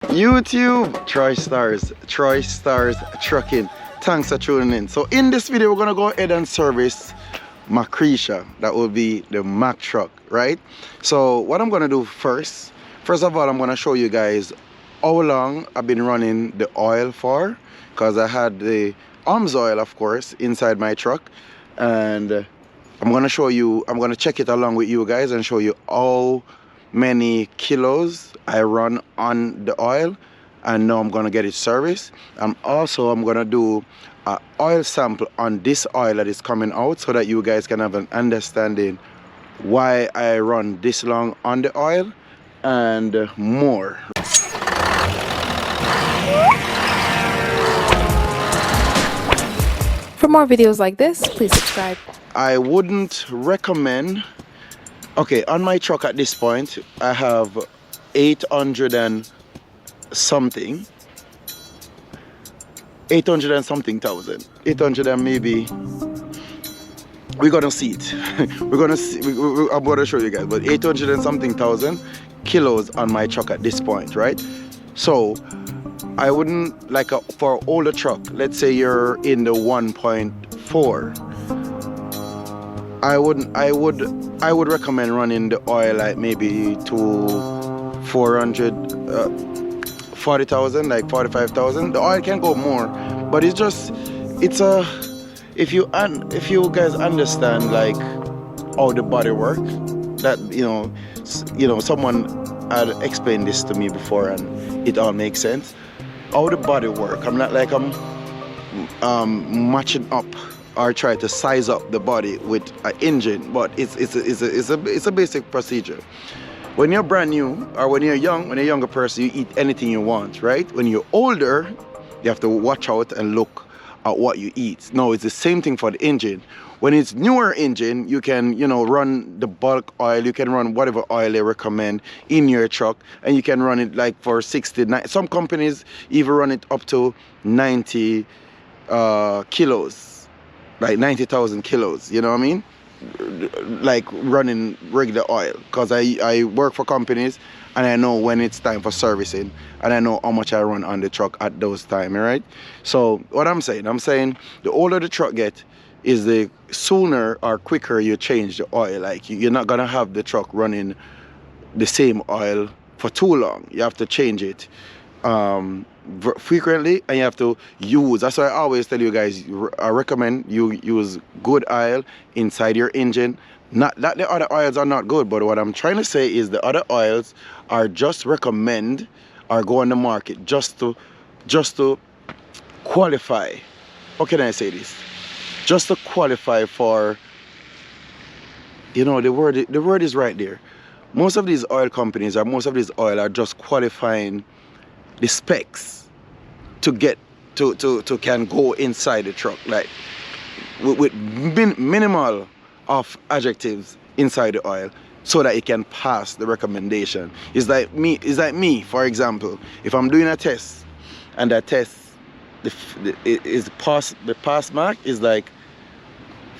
YouTube, Troystarz trucking. Thanks for tuning in. So in this video, we're gonna go ahead and service Macretia. That will be the Mack truck, right? So what I'm gonna do first of all, I'm gonna show you guys how long I've been running the oil for, because I had the Amsoil, of course, inside my truck, and I'm gonna show you, I'm gonna check it along with you guys and show you how many kilos I run on the oil, and now I'm gonna get it serviced. And also I'm gonna do an oil sample on this oil that is coming out, so that you guys can have an understanding why I run this long on the oil and more. For more videos like this, please subscribe. I wouldn't recommend. Okay, on my truck at this point, I have 800 and something. 800 and something thousand. 800 and maybe. We're gonna see it. We're gonna see. I'm gonna show you guys. But 800 and something thousand kilos on my truck at this point, right? So I wouldn't, like for an older truck. Let's say you're in the 1.4. I would recommend running the oil like maybe to 40,000, like 45,000. The oil can go more, but it's just, it's a, if you guys understand like how the body work, that you know someone had explained this to me before and it all makes sense. How the body work. I'm not like I'm matching up or try to size up the body with an engine, but it's a basic procedure. When you're brand new, or when you're young, when you're a younger person, you eat anything you want, right? When you're older, you have to watch out and look at what you eat. No, it's the same thing for the engine. When it's newer engine, you can, run the bulk oil, you can run whatever oil they recommend in your truck, and you can run it like for 69. Some companies even run it up to 90 kilos. Like 90,000 kilos, you know what I mean? Like running regular oil, because I work for companies and I know when it's time for servicing, and I know how much I run on the truck at those times, right? So what I'm saying the older the truck get is the sooner or quicker you change the oil. Like you're not gonna have the truck running the same oil for too long. You have to change it frequently, and you have to use. That's why I always tell you guys, I recommend you use good oil inside your engine. Not that the other oils are not good, but what I'm trying to say is the other oils are just recommend or go on the market just to qualify. How can I say this? Just to qualify for, the word is right there. Most of these oil companies or most of these oil are just qualifying the specs to get to can go inside the truck, like with minimal of adjectives inside the oil, so that it can pass the recommendation. It's like me, for example, if I'm doing a test and that test the pass mark is like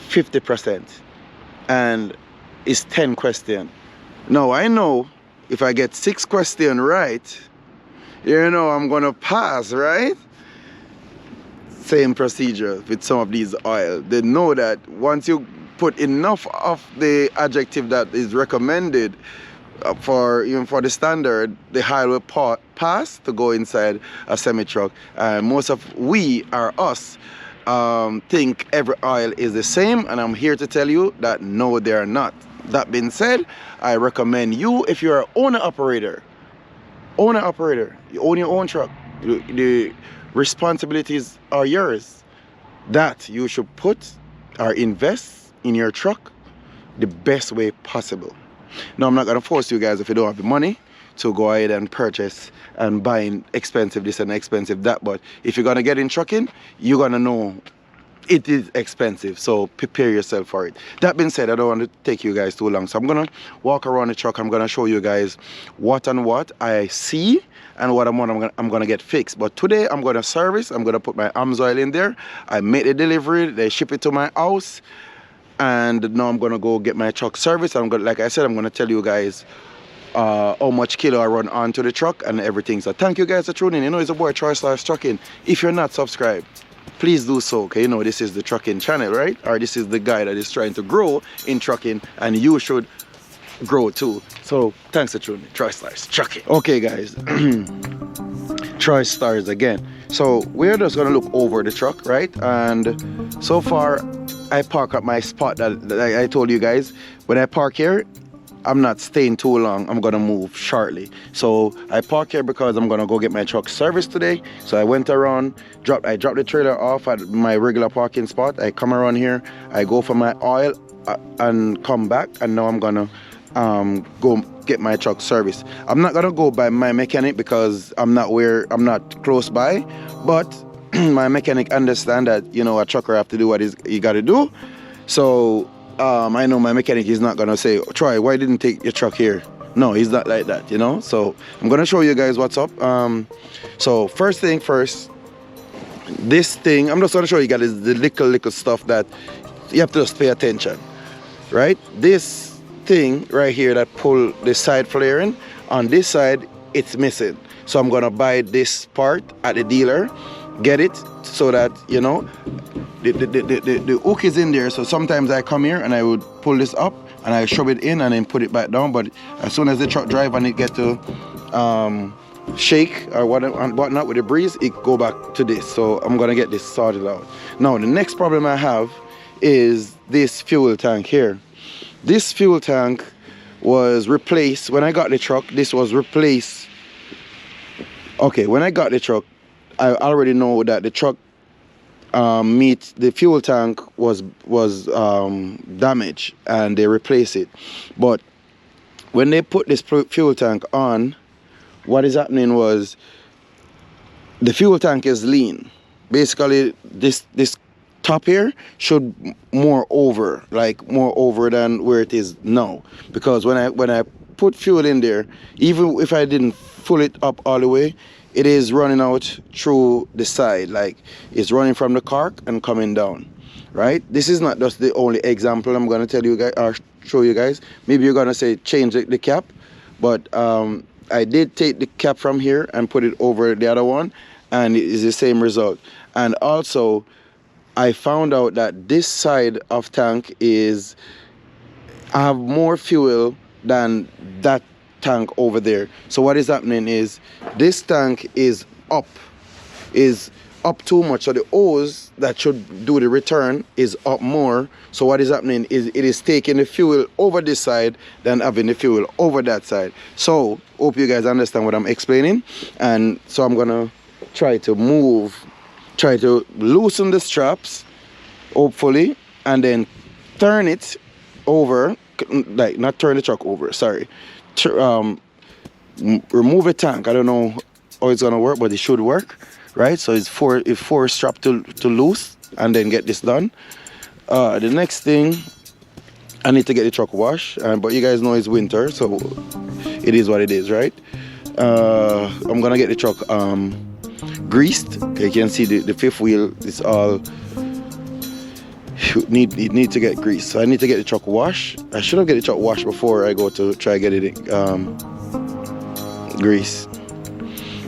50% and it's 10 questions. Now I know if I get 6 questions right, I'm gonna pass, right? Same procedure with some of these oil. They know that once you put enough of the adjective that is recommended for the standard, the oil will pass to go inside a semi-truck. And most of us think every oil is the same, and I'm here to tell you that no, they are not. That being said, I recommend you, if you're an owner-operator, you own your own truck, the responsibilities are yours, that you should put or invest in your truck the best way possible. Now, I'm not going to force you guys, if you don't have the money, to go ahead and purchase and buying expensive this and expensive that, but if you're going to get in trucking, you're going to know it is expensive, so prepare yourself for it. That being said, I don't want to take you guys too long, so I'm gonna walk around the truck. I'm gonna show you guys what I see and what I'm gonna get fixed. But today I'm gonna service. I'm gonna put my Amsoil in there. I made the delivery, they ship it to my house, and now I'm gonna go get my truck serviced. Like I said, I'm gonna tell you guys how much kilo I run onto the truck and everything. So thank you guys for tuning in. You know, it's a boy Troystarz Trucking. If you're not subscribed, please do so. Okay, you know this is the trucking channel, right? Or this is the guy that is trying to grow in trucking, and you should grow too. So thanks for tuning in. Troystarz Trucking. Okay guys, Troystarz again. So we're just gonna look over the truck, right? And so far I park at my spot that I told you guys. When I park here, I'm not staying too long. I'm gonna move shortly. So I park here because I'm gonna go get my truck serviced today. So I went around, I dropped the trailer off at my regular parking spot. I come around here, I go for my oil and come back, and now I'm gonna go get my truck serviced. I'm not gonna go by my mechanic because I'm not close by, but my mechanic understand that, you know, a trucker have to do what he got to do. So I know my mechanic is not gonna say, Troy, why didn't you take your truck here? No, he's not like that, you know. So I'm gonna show you guys what's up. So first thing first, this thing I'm just gonna show you guys the little stuff that you have to just pay attention, right? This thing right here that pull the side flaring, on this side it's missing. So I'm gonna buy this part at the dealer, get it, so that, you know, the hook is in there. So sometimes I come here and I would pull this up and I shove it in and then put it back down. But as soon as the truck drive and it get to shake or whatnot with the breeze, it go back to this. So I'm gonna get this sorted out. Now the next problem I have is this fuel tank here. This fuel tank was replaced when I got the truck. This was replaced. Okay, when I got the truck, I already know that the truck the fuel tank was damaged and they replaced it. But when they put this fuel tank on, what is happening was the fuel tank is lean. Basically, this top here should more over than where it is now, because when I put fuel in there, even if I didn't fill it up all the way, it is running out through the side, like it's running from the cork and coming down, right? This is not just the only example I'm going to tell you guys or show you guys. Maybe you're going to say change the cap, but I did take the cap from here and put it over the other one, and it is the same result. And also I found out that this side of tank have more fuel than that tank over there. So what is happening is this tank is up too much, so the hose that should do the return is up more. So what is happening is it is taking the fuel over this side than having the fuel over that side. So hope you guys understand what I'm explaining. And so I'm gonna try to loosen the straps, hopefully, and then turn it over, like not turn the truck over, sorry, remove the tank. I don't know how it's gonna work, but it should work, right? So it's four strap to loose, and then get this done. The next thing, I need to get the truck washed, but you guys know it's winter, so it is what it is, right? I'm gonna get the truck greased. Okay, you can see the fifth wheel is all it need to get greased, so I need to get the truck washed. I should have get the truck washed before I go to try get it grease.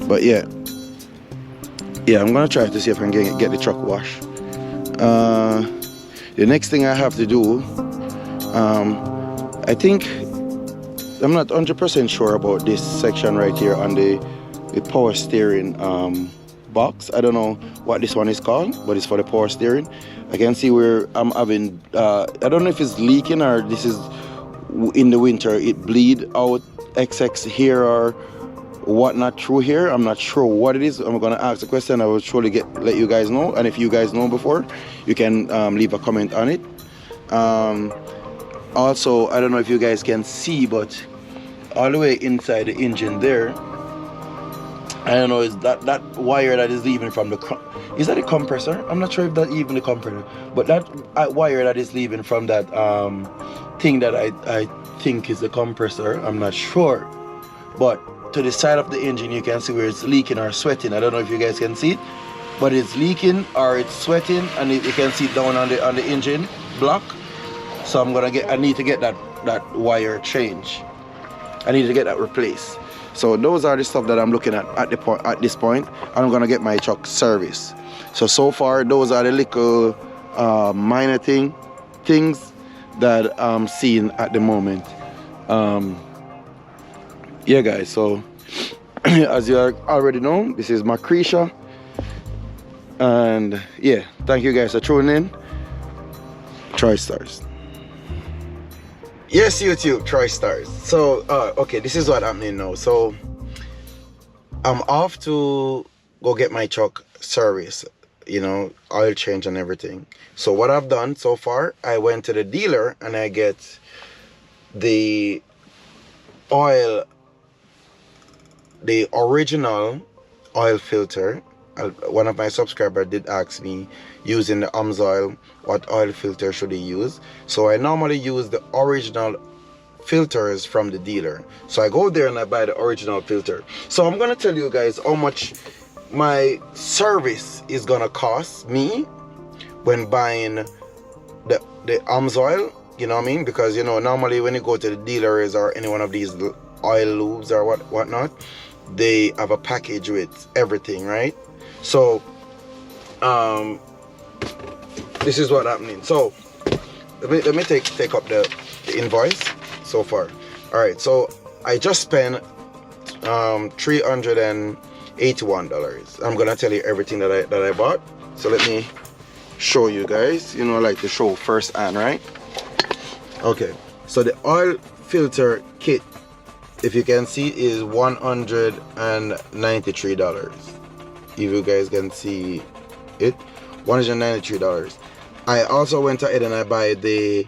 But yeah, I'm gonna try to see if I can get the truck washed. The next thing I have to do, I think I'm not 100% sure about this section right here on the power steering box. I don't know what this one is called, but it's for the power steering. I can see where I'm having I don't know if it's leaking or this is in the winter it bleed out XX here or whatnot through here. I'm not sure what it is. I'm gonna ask the question. I will surely let you guys know, and if you guys know before, you can leave a comment on it. Also, I don't know if you guys can see, but all the way inside the engine there, I don't know, is that wire that is leaving from is that a compressor? I'm not sure if that's even the compressor, but that wire that is leaving from that thing that I think is the compressor, I'm not sure, but to the side of the engine you can see where it's leaking or sweating. I don't know if you guys can see it, but it's leaking or it's sweating, and you can see it down on the engine block. So I need to get that wire changed. I need to get that replaced. So those are the stuff that I'm looking at this point, and I'm gonna get my truck serviced. So far those are the little minor things that I'm seeing at the moment. Yeah guys, so as you already know, this is Macretia, and yeah, thank you guys for tuning in. Troystarz. Yes, YouTube, Troystarz. So okay, this is what happening now. So I'm off to go get my truck service, you know, oil change and everything. So what I've done so far, I went to the dealer and I get the oil, the original oil filter. One of my subscribers did ask me, using the Amsoil, what oil filter should he use. So I normally use the original filters from the dealer. So I go there and I buy the original filter. So I'm gonna tell you guys how much my service is gonna cost me when buying the Amsoil, you know what I mean? Because you know, normally when you go to the dealers or any one of these oil lubes or whatnot, they have a package with everything, right? So this is what happening. So let me take up the invoice so far. All right, so I just spent $381. I'm gonna tell you everything that I bought. So let me show you guys. You know, I like to show first hand, right? Okay, so the oil filter kit, if you can see, is $193. If you guys can see it, $193. I also went ahead and I buy the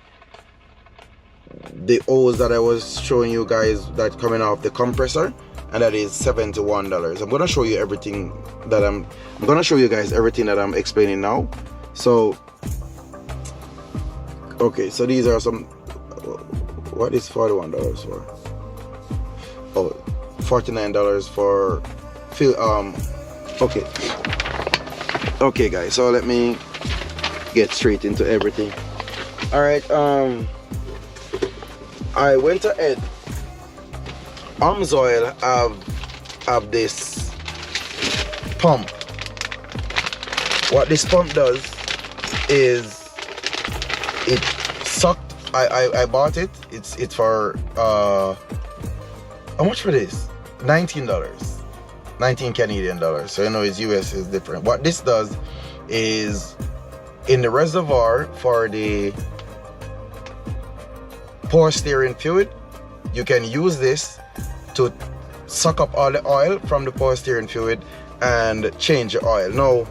hose that I was showing you guys that coming off the compressor, and that is $71. I'm gonna show you everything that I'm gonna show you guys everything that I'm explaining now. So okay, so these are some. What is $41 for? Oh, $49 for fill. Okay guys, so let me get straight into everything. All right, I went ahead. Amsoil have this pump. What this pump does is it sucked. I bought it. It's for how much for this? $19. 19 Canadian dollars. So you know it's US is different. What this does is, in the reservoir for the power steering fluid, you can use this to suck up all the oil from the power steering fluid and change the oil. Now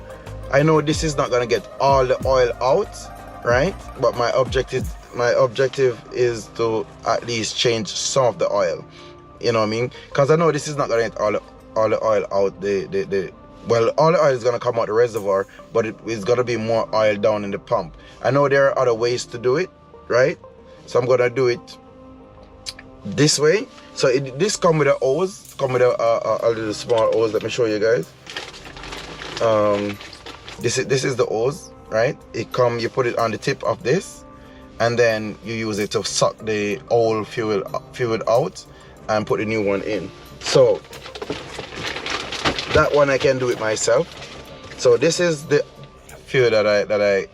I know this is not gonna get all the oil out, right? But my objective is to at least change some of the oil. You know what I mean? Because I know this is not gonna get all the oil out. Well, all the oil is gonna come out the reservoir, but it's gonna be more oil down in the pump. I know there are other ways to do it, right? So I'm gonna do it this way. So this come with a hose, come with a little small hose. Let me show you guys. This is the hose, right? You put it on the tip of this, and then you use it to suck the old fuel out and put a new one in. So that one I can do it myself. So this is the fuel that I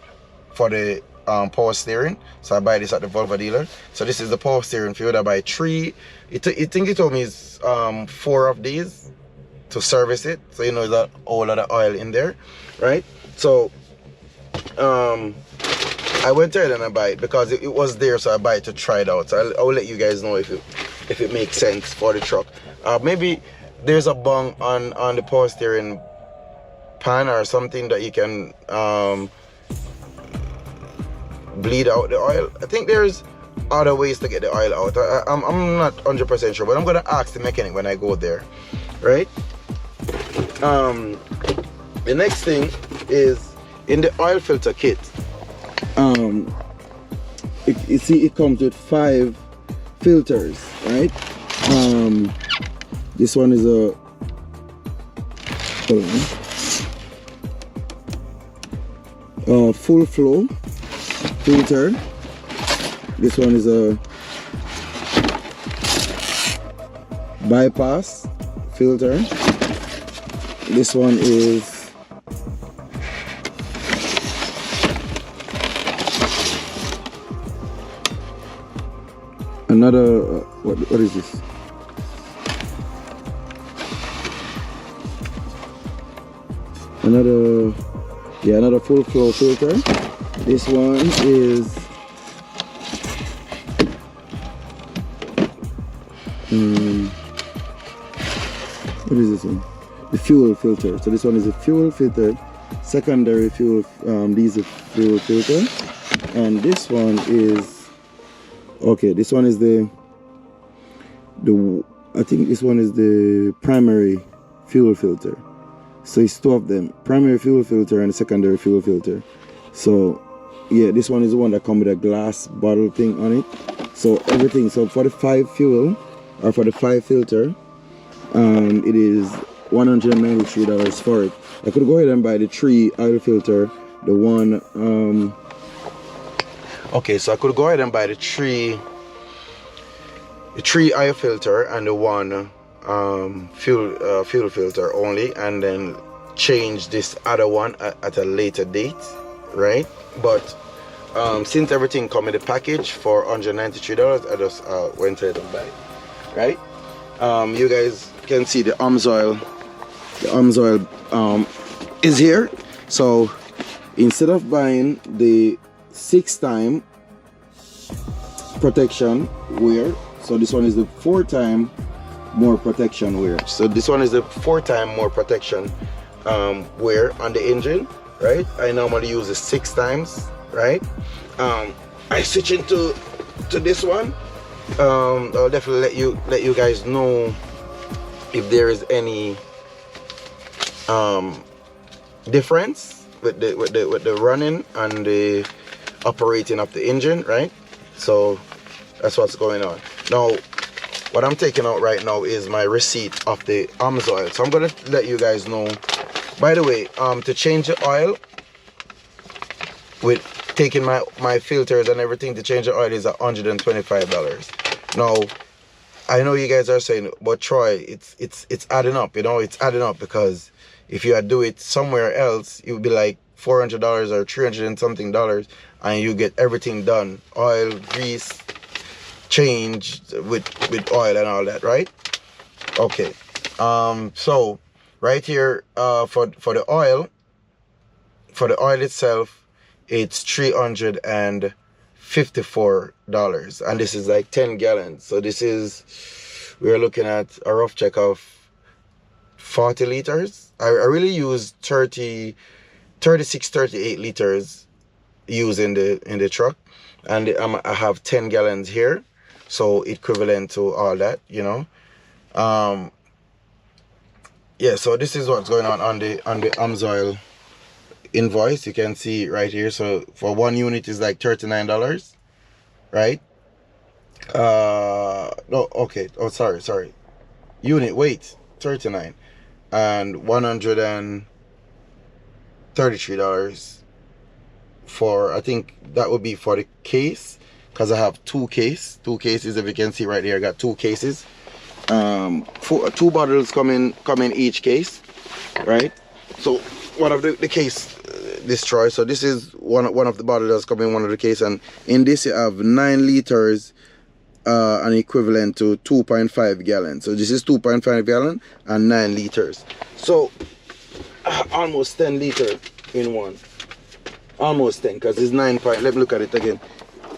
for the power steering. So I buy this at the Volvo dealer. So this is the power steering fuel. I buy 3. I think it told me it's 4 of these to service it. So you know there's a whole lot of oil in there, right? So I went ahead and I buy it because it was there, so I buy it to try it out. So I will let you guys know if it makes sense for the truck. Maybe there's a bung on the power steering pan or something that you can bleed out the oil. I think there's other ways to get the oil out. I'm not 100% sure, but I'm gonna ask the mechanic when I go there, right? The next thing is in the oil filter kit. You see, it comes with 5 filters, right? This one is a, hold on, full flow filter. This one is a bypass filter. This one is another what is this? Another full flow filter. This one is what is this one? The fuel filter. So this one is a fuel filter, secondary fuel diesel fuel filter, and this one is this one is the I think this one is the primary fuel filter. So it's two of them, primary fuel filter and secondary fuel filter. So yeah, this one is the one that comes with a glass bottle thing on it. So everything, so for the 5 fuel or for the 5 filter, it is $193 for it. I could go ahead and buy the 3 oil filter, the one so I could go ahead and buy the 3 oil filter and the 1 fuel filter only, and then change this other one at a later date, right? But since everything come in the package for $193, I just went ahead and buy it, right? You guys can see the Amsoil is here. So instead of buying the 6-time protection wear, so this one is the 4-time more protection wear. So this one is the 4-time more protection wear on the engine, right? I normally use it 6 times, right? I switch into this one. I'll definitely let you guys know if there is any difference with the running and the operating of the engine, right? So that's what's going on. Now what I'm taking out right now is my receipt of the Amsoil. So I'm gonna let you guys know, by the way, to change the oil, with taking my filters and everything, to change the oil is $125. Now I know you guys are saying, but Troy, it's adding up, you know, it's adding up, because if you do it somewhere else, it would be like $400 or $300 and something dollars, and you get everything done, oil, grease, changed with oil and all that, right? Okay, so right here, for the oil itself, it's $354, and this is like 10 gallons. So this is, we're looking at a rough check of 40 liters. I really use 36, 38 liters using the truck, and I have 10 gallons here, so equivalent to all that, you know. Yeah, so this is what's going on the Amsoil invoice. You can see right here. So for 1 unit is like $39, right? No, okay, oh sorry, unit weight 39, and $133 for, I think that would be for the case, because I have 2 cases. If you can see right here, I got 2 cases. 2 bottles come in each case, right? So one of the case destroyed. So this is one of the bottles that's come in one of the case, and in this you have 9 liters, an equivalent to 2.5 gallons. So this is 2.5 gallon and 9 liters. So almost 10 liters in one. Almost 10, because it's 9. Let me look at it again.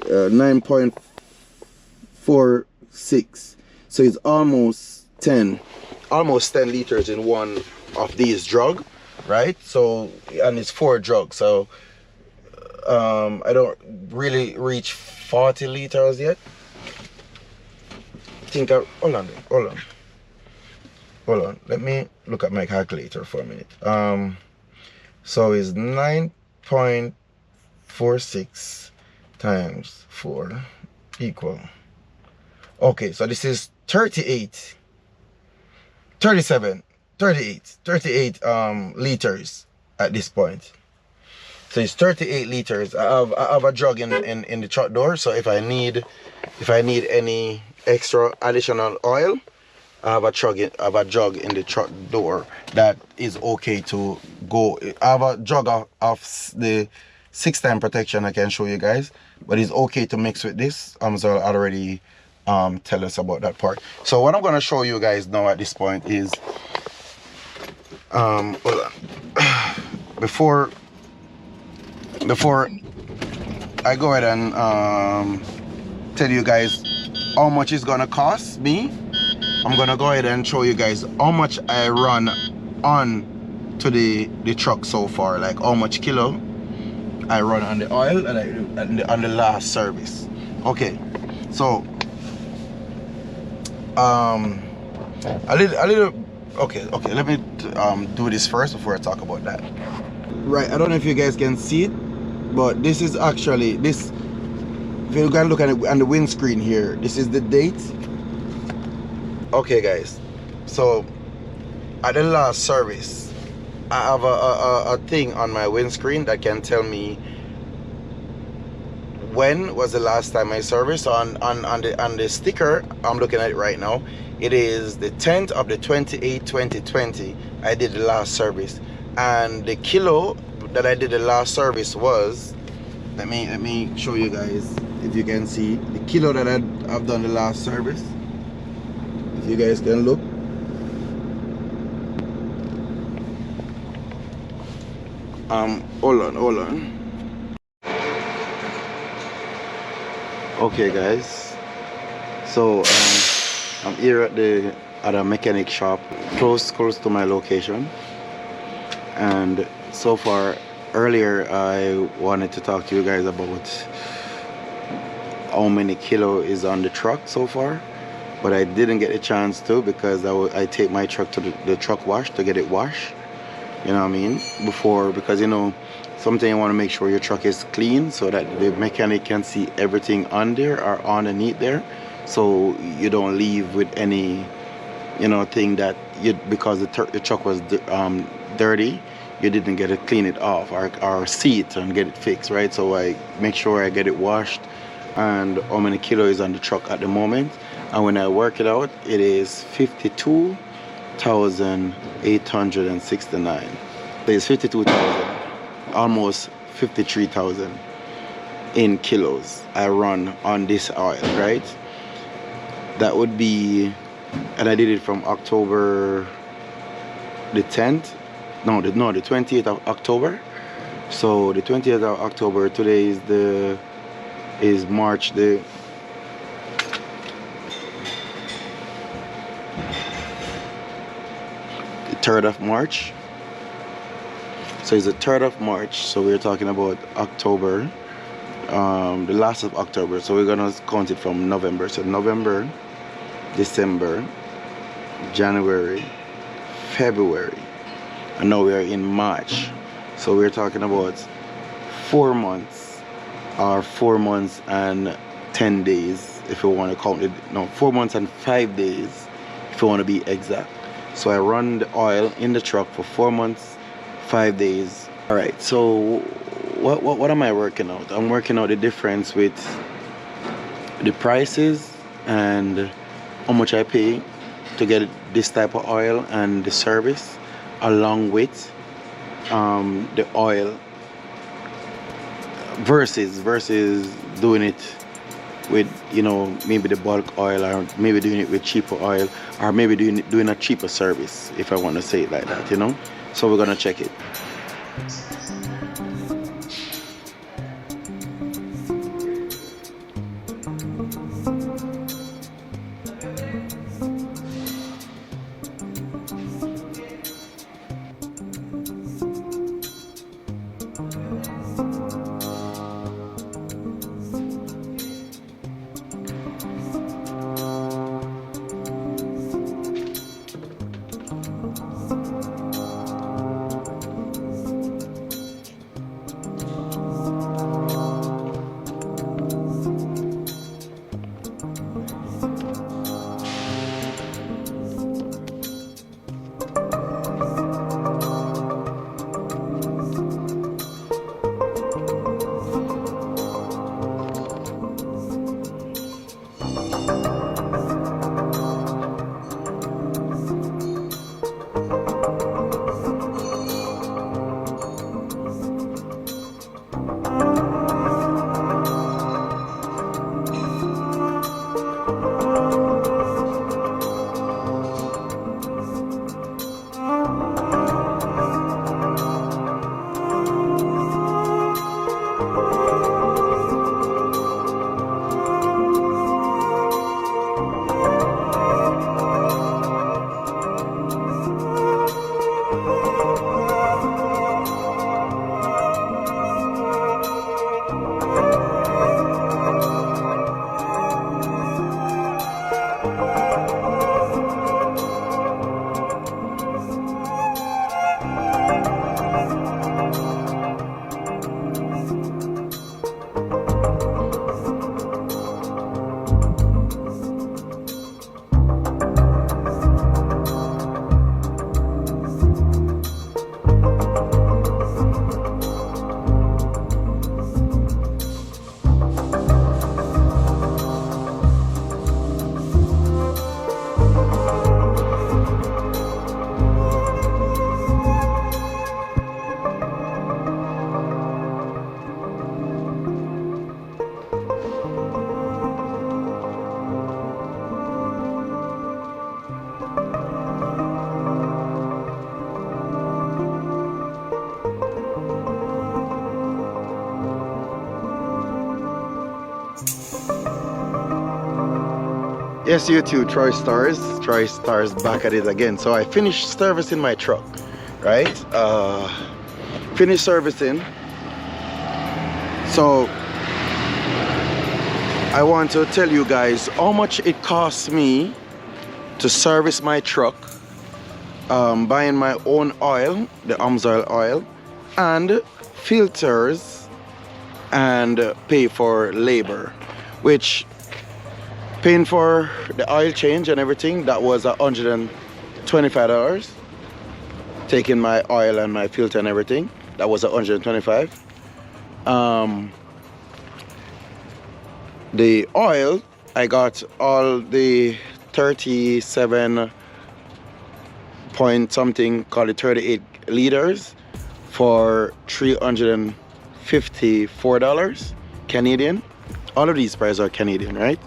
9.46. So it's almost 10 liters in one of these drugs, right? So, and it's 4 drugs. So I don't really reach 40 liters yet. Hold on, let me look at my calculator for a minute. So it's 9.46 times 4 equal, okay, so this is 38 liters at this point. So it's 38 liters. I have a jug in the truck door, so if I need any extra additional oil, I have a jug in the truck door that is okay to go. I have a jug of the 6-time protection I can show you guys, but it's okay to mix with this. Amsoil already tell us about that part. So what I'm gonna show you guys now at this point is hold on. before I go ahead and tell you guys how much it's gonna cost me, I'm gonna go ahead and show you guys how much I run on to the truck so far, like how much kilo I run on the oil and on the last service. Okay, so a little okay, let me do this first before I talk about that. Right, I don't know if you guys can see it, but this is actually this. If you can look at it on the windscreen here, this is the date. Okay guys, so at the last service I have a thing on my windscreen that can tell me when was the last time I serviced. On the sticker I'm looking at it right now, it is the 10th of the 28th 2020 I did the last service, and the kilo that I did the last service was, let me show you guys if you can see the kilo that I've done the last service. If you guys can look, hold on. Okay guys, so I'm here at a mechanic shop close to my location, and so far earlier I wanted to talk to you guys about how many kilo is on the truck so far, but I didn't get a chance to, because I take my truck to the truck wash to get it washed, you know what I mean, before, because you know something you want to make sure your truck is clean so that the mechanic can see everything on there or underneath there, so you don't leave with any, you know, thing that you, because the truck was dirty, you didn't get to clean it off or see it and get it fixed, right? So I make sure I get it washed, and how many kilo is on the truck at the moment, and when I work it out, it is 52,869. So it's 52,000, almost 53,000 in kilos I run on this oil, right? That would be, and I did it from October the 10th, the 28th of October. So the 20th of October, today is March the 3rd of March. So it's the 3rd of March, so we're talking about October, the last of October, so we're gonna count it from November. So November, December, January, February, and now we are in March. So we're talking about 4 months, or 4 months and 10 days if you want to count it. No, 4 months and 5 days if you want to be exact. So I run the oil in the truck for 4 months, 5 days. All right, so what am I working out? I'm working out the difference with the prices and how much I pay to get this type of oil and the service, along with the oil versus doing it with, you know, maybe the bulk oil, or maybe doing it with cheaper oil, or maybe doing a cheaper service, if I want to say it like that, you know. So we're gonna check it. Yes, you too, Troystarz. Troystarz back at it again. So I finished servicing my truck, right? Finished servicing. So I want to tell you guys how much it costs me to service my truck, buying my own oil, the Amsoil oil, and filters, and pay for labor, which paying for the oil change and everything, that was $125. Taking my oil and my filter and everything, that was $125. The oil, I got all the 37 point something, call it 38 liters for $354 Canadian. All of these prices are Canadian, right?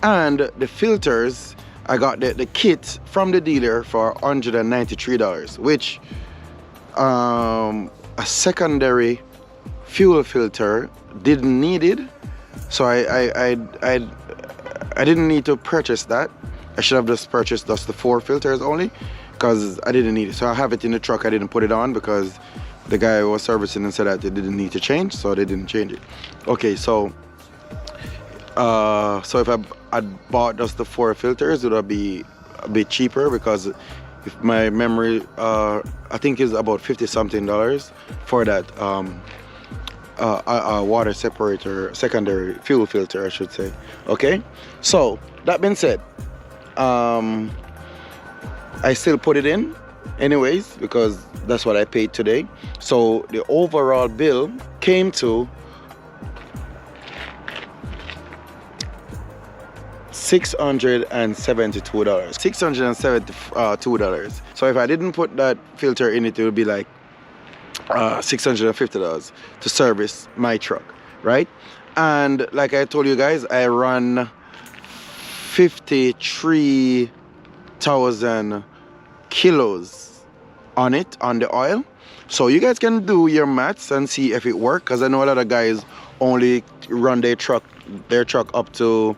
And the filters, I got the kit from the dealer for $193, which a secondary fuel filter didn't need it, so I didn't need to purchase that. I should have just purchased just the 4 filters only, because I didn't need it. So I have it in the truck. I didn't put it on because the guy was servicing and said that it didn't need to change, so they didn't change it. Okay, so if I bought just the 4 filters, it would be a bit cheaper, because if my memory, I think is about $50 something for that water separator, secondary fuel filter, I should say. Okay, so that being said, I still put it in anyways, because that's what I paid today. So the overall bill came to $672. So if I didn't put that filter in it, it would be like $650 to service my truck, right? And like I told you guys, I run 53,000 kilos on it, on the oil. So you guys can do your maths and see if it works, because I know a lot of guys only run their truck up to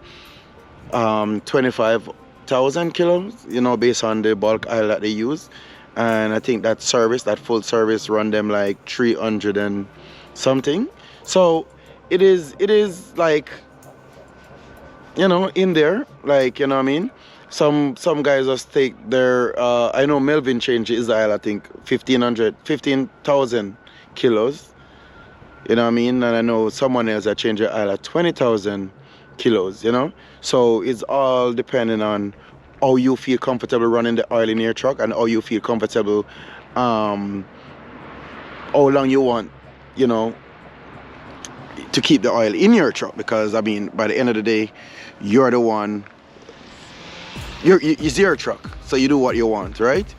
25,000 kilos, you know, based on the bulk oil that they use. And I think that service, that full service, run them like 300 and something. So it is like, you know, in there, like, you know what I mean? Some guys just take their I know Melvin changed his oil, I think 15,000 kilos, you know what I mean? And I know someone else that changed their oil at 20,000 kilos, you know? So it's all depending on how you feel comfortable running the oil in your truck, and how you feel comfortable, how long you want, you know, to keep the oil in your truck. Because I mean, by the end of the day, you're the one, it's your truck, so you do what you want, right?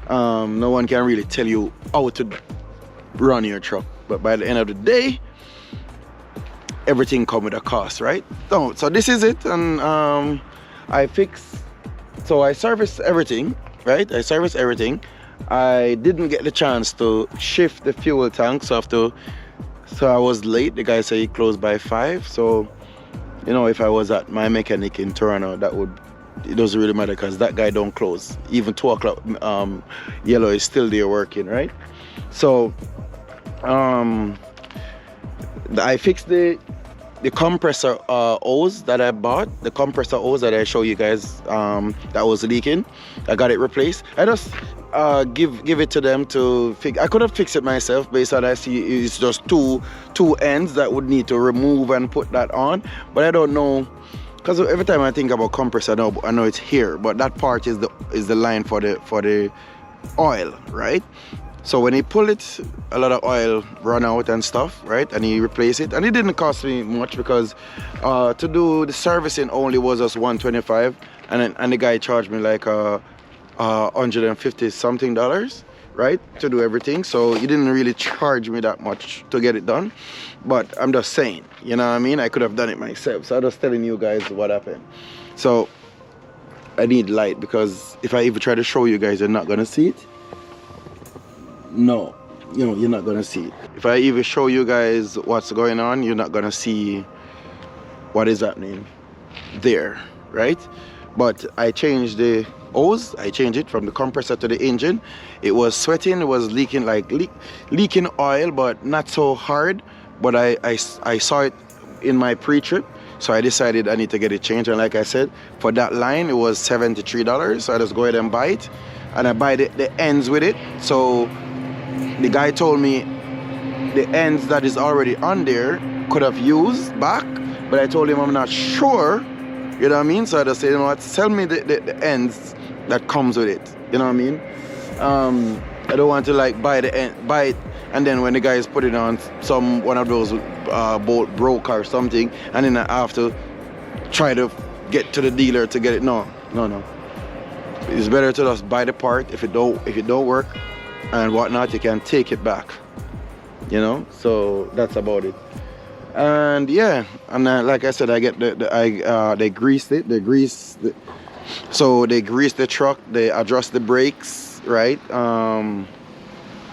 No one can really tell you how to run your truck, but by the end of the day, everything comes with a cost, right? So this is it. And I serviced everything, right? I serviced everything. I didn't get the chance to shift the fuel tank, so I was late. The guy said he closed by 5. So, you know, if I was at my mechanic in Toronto, it doesn't really matter, because that guy don't close. Even 2 o'clock, yellow is still there working, right? So I fixed the compressor hose that I bought, the compressor hose that I show you guys, that was leaking. I got it replaced. I just give it to them to fix. I could have fixed it myself, based on I see it's just two ends that would need to remove and put that on. But I don't know, because every time I think about compressor, I know it's here, but that part is the line for the oil, right? So when he pull it, a lot of oil run out and stuff, right? And he replace it, and it didn't cost me much, because to do the servicing only was just $125, and the guy charged me like $150 something, right, to do everything. So he didn't really charge me that much to get it done. But I'm just saying, you know what I mean? I could have done it myself. So I'm just telling you guys what happened. So I need light, because if I even try to show you guys, you're not gonna see it. No, you know, you're not gonna see it. If I even show you guys what's going on, you're not gonna see what is happening there, right? But I changed the hose. I changed it from the compressor to the engine. It was sweating. It was leaking, like leaking oil, but not so hard. But I saw it in my pre-trip, so I decided I need to get it changed. And like I said, for that line, it was $73. So I just go ahead and buy it, and I buy the ends with it. So the guy told me the ends that is already on there could have used back, but I told him I'm not sure. You know what I mean? So I just said, you know what, sell me the ends that comes with it. You know what I mean? I don't want to like buy it, and then when the guys put it on one of those bolt broke or something, and then I have to try to get to the dealer to get it. No. It's better to just buy the part. If it don't work and whatnot, you can take it back. You know, so that's about it. And yeah, and like I said, I get they greased it. So they grease the truck, they adjust the brakes, right?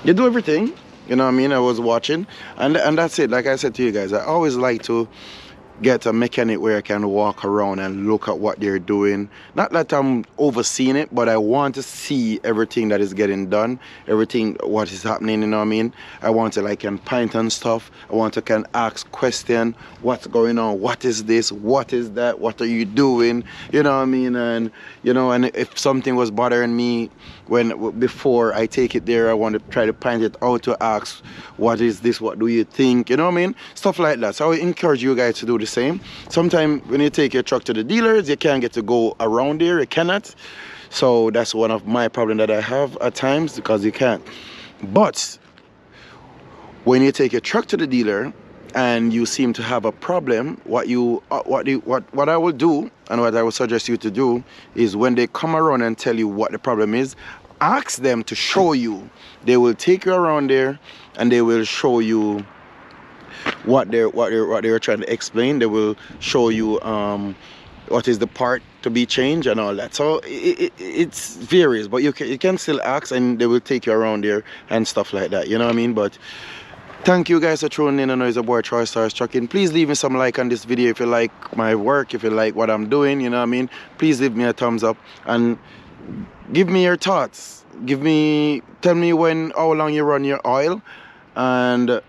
They do everything, you know what I mean? I was watching, and that's it. Like I said to you guys, I always like to get a mechanic where I can walk around and look at what they're doing. Not that I'm overseeing it, but I want to see everything that is getting done, everything what is happening, you know what I mean? I want to like can pint on stuff. I want to can ask question, what's going on, what is this, what is that, what are you doing, you know what I mean? And you know, and if something was bothering me before I take it there, I want to try to pint it out to ask, what is this, what do you think, you know what I mean? Stuff like that. So I encourage you guys to do the same. Sometimes when you take your truck to the dealers, you can't get to go around there, you cannot. So that's one of my problems that I have at times, because you can't. But when you take your truck to the dealer and you seem to have a problem, what I will do and what I would suggest you to do is, when they come around and tell you what the problem is, ask them to show you. They will take you around there and they will show you what they're trying to explain. They will show you what is the part to be changed and all that. So it's varies, but you can still ask, and they will take you around there and stuff like that, you know what I mean? But thank you guys for tuning in. I know it's a boy Troystarz Trucking. Please leave me some like on this video if you like my work, if you like what I'm doing, you know what I mean? Please leave me a thumbs up and give me your thoughts. Tell me how long you run your oil, and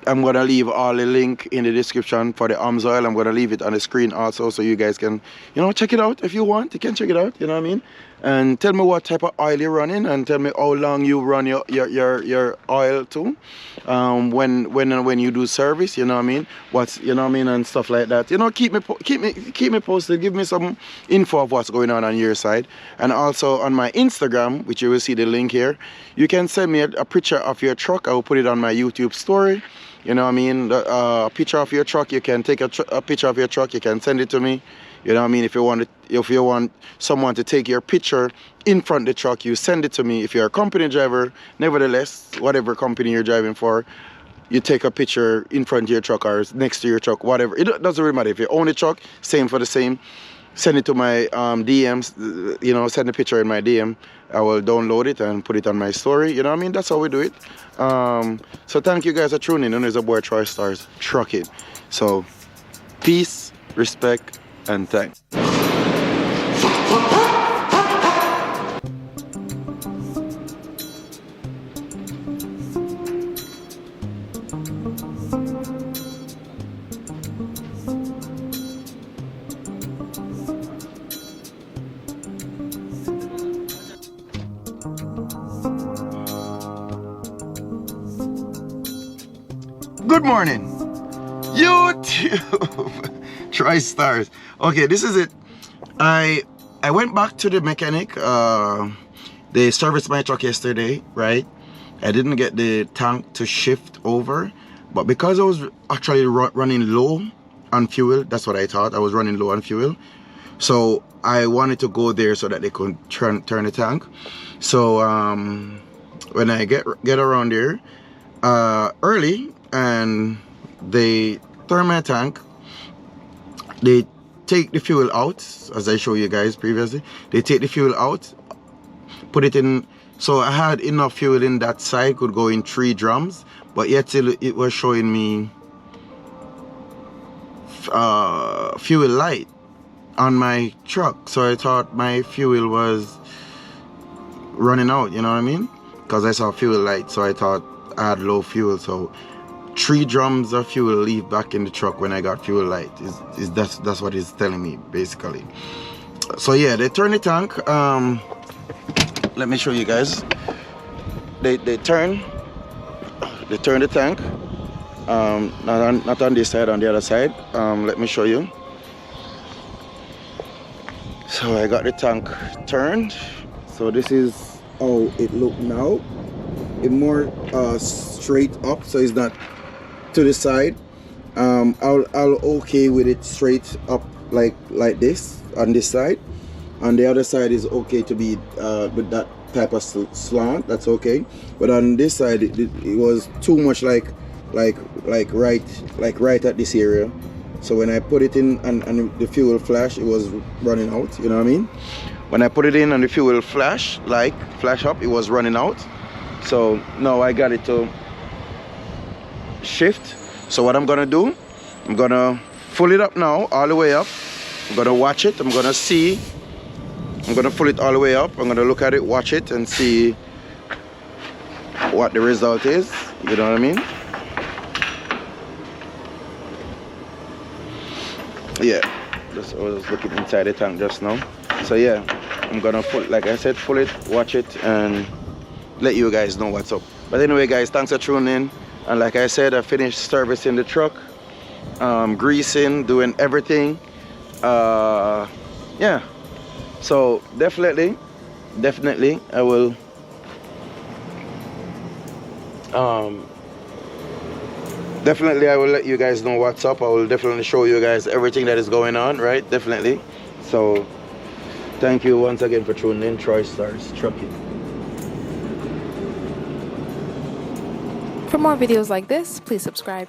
I'm gonna leave all the link in the description for the Amsoil. I'm gonna leave it on the screen also, so you guys can, you know, check it out if you want. You can check it out, you know what I mean? And tell me what type of oil you're running, and tell me how long you run your oil too. When you do service, you know what I mean? You know what I mean, and stuff like that. You know, keep me posted. Give me some info of what's going on your side. And also on my Instagram, which you will see the link here, you can send me a picture of your truck. I will put it on my YouTube story. You know what I mean? A picture of your truck. You can take a picture of your truck. You can send it to me. You know what I mean? If you want someone to take your picture in front of the truck, you send it to me. If you're a company driver, nevertheless, whatever company you're driving for, you take a picture in front of your truck or next to your truck, whatever. It doesn't really matter. If you own a truck, same for the same. Send it to my DMs, you know, send a picture in my DM. I will download it and put it on my story. You know what I mean? That's how we do it. So thank you guys for tuning in. There's a boy Troystarz Trucking. So peace, respect, and thanks. Good morning, YouTube. Troystarz. Okay, this is it. I went back to the mechanic. They serviced my truck yesterday, right? I didn't get the tank to shift over, but because I was actually running low on fuel, that's what I thought. I was running low on fuel, so I wanted to go there so that they could turn the tank. So when I get around there early, and they turn my tank, they take the fuel out, as I showed you guys previously. They take the fuel out, put it in. So I had enough fuel in that side, could go in 3 drums, but yet still it was showing me fuel light on my truck, so I thought my fuel was running out, you know what I mean? Because I saw fuel light, so I thought I had low fuel. So 3 drums of fuel leave back in the truck when I got fuel light. That's what it's telling me basically. So yeah, they turn the tank. Let me show you guys. They turn the tank. Not on this side, on the other side. Let me show you. So I got the tank turned. So this is how it look now. It's more straight up, so it's not to the side. I'll okay with it straight up like this on this side. On the other side is okay to be with that type of slant. That's okay. But on this side, it was too much like right at this area. So when I put it in and the fuel flash, it was running out. You know what I mean? When I put it in and the fuel flash up, it was running out. So now I got it to shift. So what I'm gonna do, I'm gonna full it up now, all the way up. I'm gonna watch it. I'm gonna see. I'm gonna pull it all the way up. I'm gonna look at it, watch it, and see what the result is. You know what I mean? Yeah, I was looking inside the tank just now. So yeah, I'm gonna like I said, pull it, watch it, and let you guys know what's up. But anyway, guys, thanks for tuning in. And like I said, I finished servicing the truck, greasing, doing everything. Yeah. So definitely I will let you guys know what's up. I will definitely show you guys everything that is going on, right? Definitely. So thank you once again for tuning in. Troystarz Trucking. For more videos like this, please subscribe.